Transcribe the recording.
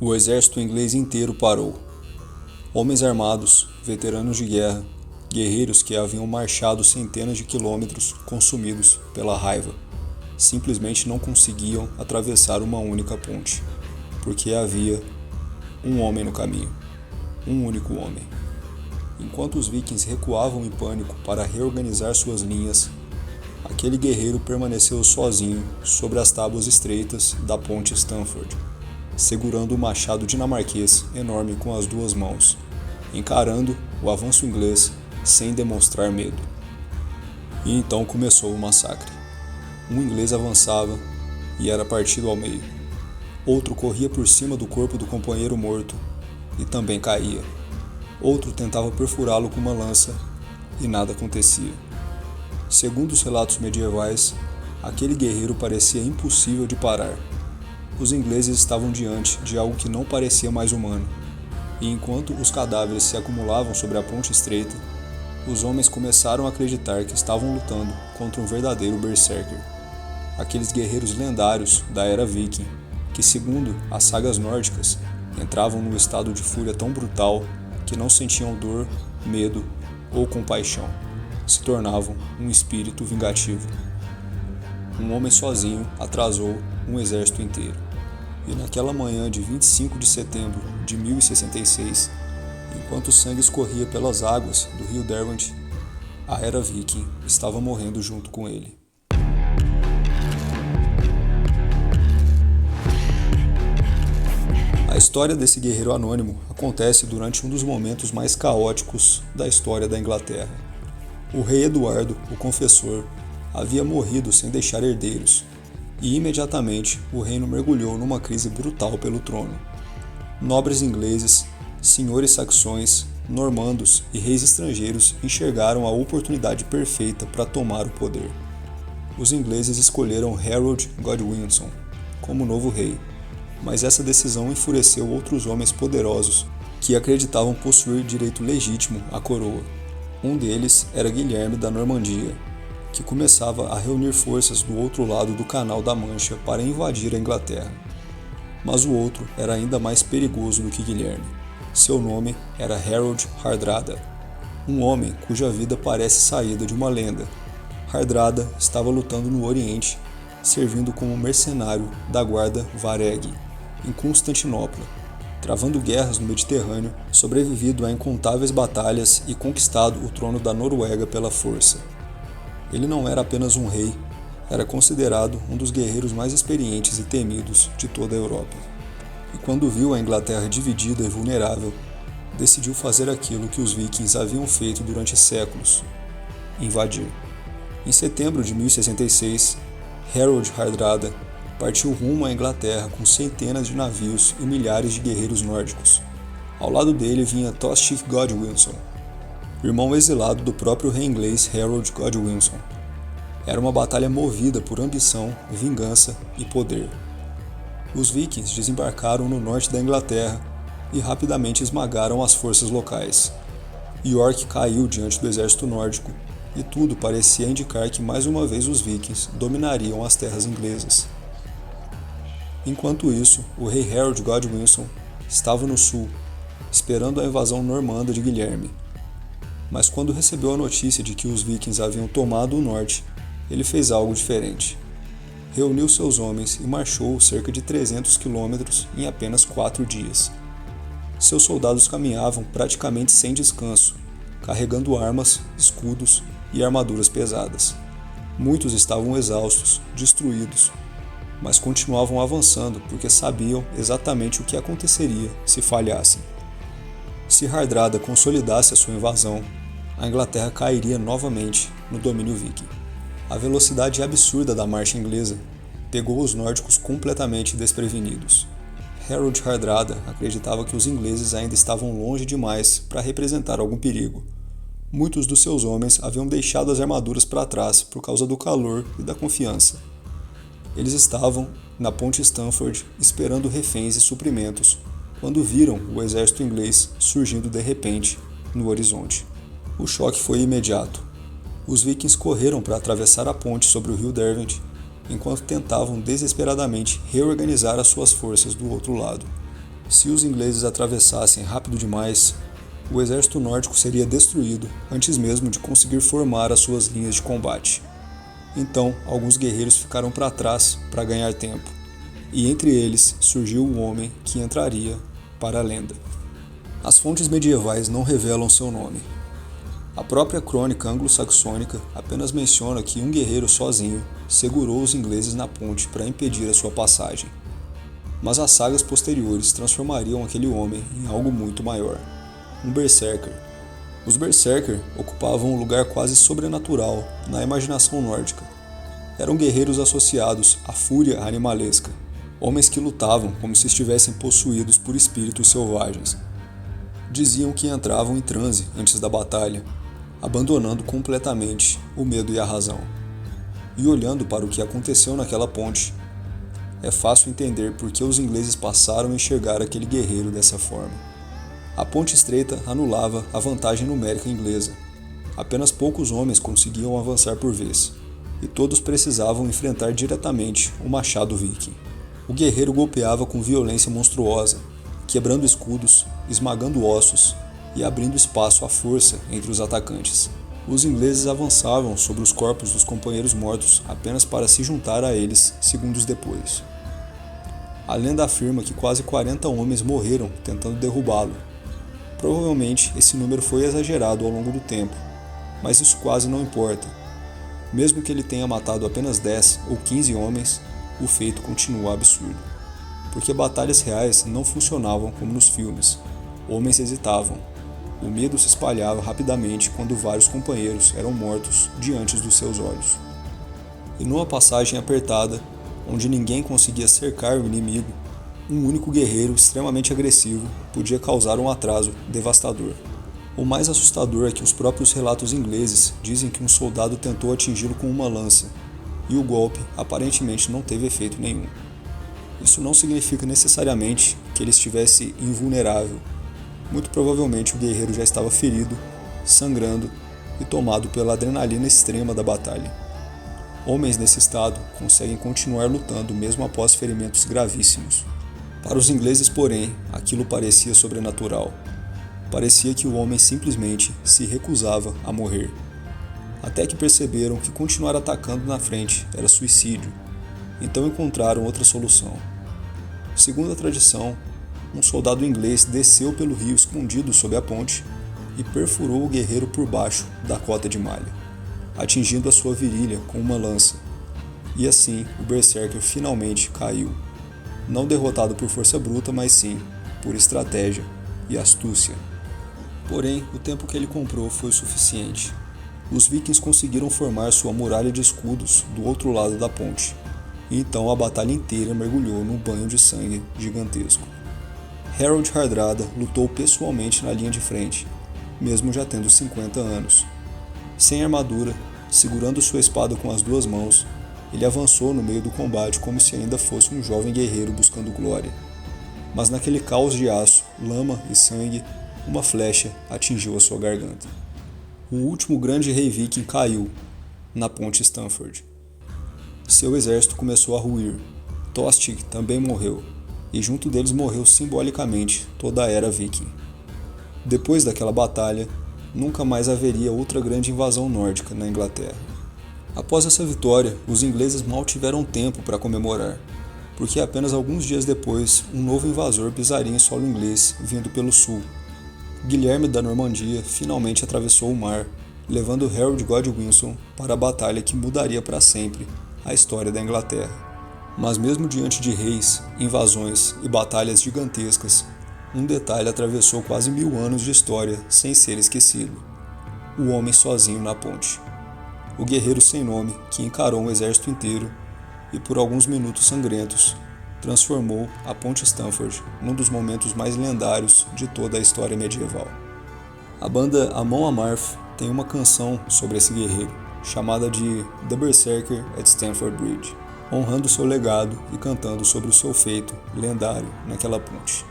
O exército inglês inteiro parou. Homens armados, veteranos de guerra, guerreiros que haviam marchado centenas de quilômetros consumidos pela raiva, simplesmente não conseguiam atravessar uma única ponte, porque havia um homem no caminho, um único homem. Enquanto os vikings recuavam em pânico para reorganizar suas linhas, aquele guerreiro permaneceu sozinho sobre as tábuas estreitas da ponte Stamford, segurando o machado dinamarquês enorme com as duas mãos, encarando o avanço inglês sem demonstrar medo. E então começou o massacre. Um inglês avançava e era partido ao meio. Outro corria por cima do corpo do companheiro morto e também caía. Outro tentava perfurá-lo com uma lança e nada acontecia. Segundo os relatos medievais, aquele guerreiro parecia impossível de parar. Os ingleses estavam diante de algo que não parecia mais humano, e enquanto os cadáveres se acumulavam sobre a ponte estreita, os homens começaram a acreditar que estavam lutando contra um verdadeiro berserker. Aqueles guerreiros lendários da era viking, que segundo as sagas nórdicas, entravam num estado de fúria tão brutal que não sentiam dor, medo ou compaixão, se tornavam um espírito vingativo. Um homem sozinho atrasou um exército inteiro. E naquela manhã de 25 de setembro de 1066, enquanto o sangue escorria pelas águas do rio Derwent, a era viking estava morrendo junto com ele. A história desse guerreiro anônimo acontece durante um dos momentos mais caóticos da história da Inglaterra. O rei Eduardo, o Confessor, havia morrido sem deixar herdeiros, e imediatamente o reino mergulhou numa crise brutal pelo trono. Nobres ingleses, senhores saxões, normandos e reis estrangeiros enxergaram a oportunidade perfeita para tomar o poder. Os ingleses escolheram Harold Godwinson como novo rei, mas essa decisão enfureceu outros homens poderosos que acreditavam possuir direito legítimo à coroa. Um deles era Guilherme da Normandia, que começava a reunir forças do outro lado do Canal da Mancha para invadir a Inglaterra. Mas o outro era ainda mais perigoso do que Guilherme. Seu nome era Harold Hardrada, um homem cuja vida parece saída de uma lenda. Hardrada estava lutando no Oriente, servindo como mercenário da guarda Vareg, em Constantinopla, travando guerras no Mediterrâneo, sobrevivido a incontáveis batalhas e conquistado o trono da Noruega pela força. Ele não era apenas um rei, era considerado um dos guerreiros mais experientes e temidos de toda a Europa. E quando viu a Inglaterra dividida e vulnerável, decidiu fazer aquilo que os vikings haviam feito durante séculos: invadir. Em setembro de 1066, Harold Hardrada partiu rumo à Inglaterra com centenas de navios e milhares de guerreiros nórdicos. Ao lado dele vinha Tostig Godwinson, irmão exilado do próprio rei inglês Harold Godwinson. Era uma batalha movida por ambição, vingança e poder. Os vikings desembarcaram no norte da Inglaterra e rapidamente esmagaram as forças locais. York caiu diante do exército nórdico e tudo parecia indicar que mais uma vez os vikings dominariam as terras inglesas. Enquanto isso, o rei Harold Godwinson estava no sul, esperando a invasão normanda de Guilherme. Mas quando recebeu a notícia de que os vikings haviam tomado o norte, ele fez algo diferente. Reuniu seus homens e marchou cerca de 300 quilômetros em apenas 4 dias. Seus soldados caminhavam praticamente sem descanso, carregando armas, escudos e armaduras pesadas. Muitos estavam exaustos, destruídos, mas continuavam avançando porque sabiam exatamente o que aconteceria se falhassem. Se Hardrada consolidasse a sua invasão, a Inglaterra cairia novamente no domínio viking. A velocidade absurda da marcha inglesa pegou os nórdicos completamente desprevenidos. Harold Hardrada acreditava que os ingleses ainda estavam longe demais para representar algum perigo. Muitos dos seus homens haviam deixado as armaduras para trás por causa do calor e da confiança. Eles estavam na ponte Stamford esperando reféns e suprimentos quando viram o exército inglês surgindo de repente no horizonte. O choque foi imediato. Os vikings correram para atravessar a ponte sobre o rio Derwent, enquanto tentavam desesperadamente reorganizar as suas forças do outro lado. Se os ingleses atravessassem rápido demais, o exército nórdico seria destruído antes mesmo de conseguir formar as suas linhas de combate. Então, alguns guerreiros ficaram para trás para ganhar tempo, e entre eles surgiu o homem que entraria para a lenda. As fontes medievais não revelam seu nome. A própria crônica anglo-saxônica apenas menciona que um guerreiro sozinho segurou os ingleses na ponte para impedir a sua passagem. Mas as sagas posteriores transformariam aquele homem em algo muito maior. Um berserker. Os berserker ocupavam um lugar quase sobrenatural na imaginação nórdica. Eram guerreiros associados à fúria animalesca, homens que lutavam como se estivessem possuídos por espíritos selvagens. Diziam que entravam em transe antes da batalha, abandonando completamente o medo e a razão. E olhando para o que aconteceu naquela ponte, é fácil entender por que os ingleses passaram a enxergar aquele guerreiro dessa forma. A ponte estreita anulava a vantagem numérica inglesa. Apenas poucos homens conseguiam avançar por vez, e todos precisavam enfrentar diretamente o machado viking. O guerreiro golpeava com violência monstruosa, quebrando escudos, esmagando ossos e abrindo espaço à força entre os atacantes. Os ingleses avançavam sobre os corpos dos companheiros mortos apenas para se juntar a eles segundos depois. A lenda afirma que quase 40 homens morreram tentando derrubá-lo. Provavelmente esse número foi exagerado ao longo do tempo, mas isso quase não importa. Mesmo que ele tenha matado apenas 10 ou 15 homens, o feito continua absurdo. Porque batalhas reais não funcionavam como nos filmes. Homens hesitavam. O medo se espalhava rapidamente quando vários companheiros eram mortos diante dos seus olhos. E numa passagem apertada, onde ninguém conseguia cercar o inimigo, um único guerreiro extremamente agressivo podia causar um atraso devastador. O mais assustador é que os próprios relatos ingleses dizem que um soldado tentou atingi-lo com uma lança, e o golpe aparentemente não teve efeito nenhum. Isso não significa necessariamente que ele estivesse invulnerável. Muito provavelmente o guerreiro já estava ferido, sangrando e tomado pela adrenalina extrema da batalha. Homens nesse estado conseguem continuar lutando mesmo após ferimentos gravíssimos. Para os ingleses, porém, aquilo parecia sobrenatural. Parecia que o homem simplesmente se recusava a morrer. Até que perceberam que continuar atacando na frente era suicídio, então encontraram outra solução. Segundo a tradição, um soldado inglês desceu pelo rio escondido sob a ponte e perfurou o guerreiro por baixo da cota de malha, atingindo a sua virilha com uma lança. E assim, o berserker finalmente caiu. Não derrotado por força bruta, mas sim por estratégia e astúcia. Porém, o tempo que ele comprou foi o suficiente. Os vikings conseguiram formar sua muralha de escudos do outro lado da ponte, e então a batalha inteira mergulhou num banho de sangue gigantesco. Harold Hardrada lutou pessoalmente na linha de frente, mesmo já tendo 50 anos. Sem armadura, segurando sua espada com as duas mãos, ele avançou no meio do combate como se ainda fosse um jovem guerreiro buscando glória. Mas naquele caos de aço, lama e sangue, uma flecha atingiu a sua garganta. O último grande rei viking caiu, na ponte Stamford. Seu exército começou a ruir. Tostig também morreu, e junto deles morreu simbolicamente toda a era viking. Depois daquela batalha, nunca mais haveria outra grande invasão nórdica na Inglaterra. Após essa vitória, os ingleses mal tiveram tempo para comemorar, porque apenas alguns dias depois, um novo invasor pisaria em solo inglês vindo pelo sul. Guilherme da Normandia finalmente atravessou o mar, levando Harold Godwinson para a batalha que mudaria para sempre a história da Inglaterra. Mas mesmo diante de reis, invasões e batalhas gigantescas, um detalhe atravessou quase 1000 anos de história sem ser esquecido: o homem sozinho na ponte. O guerreiro sem nome que encarou um exército inteiro e, por alguns minutos sangrentos, transformou a ponte Stamford num dos momentos mais lendários de toda a história medieval. A banda Amon Amarth tem uma canção sobre esse guerreiro, chamada de The Berserker at Stamford Bridge, honrando seu legado e cantando sobre o seu feito lendário naquela ponte.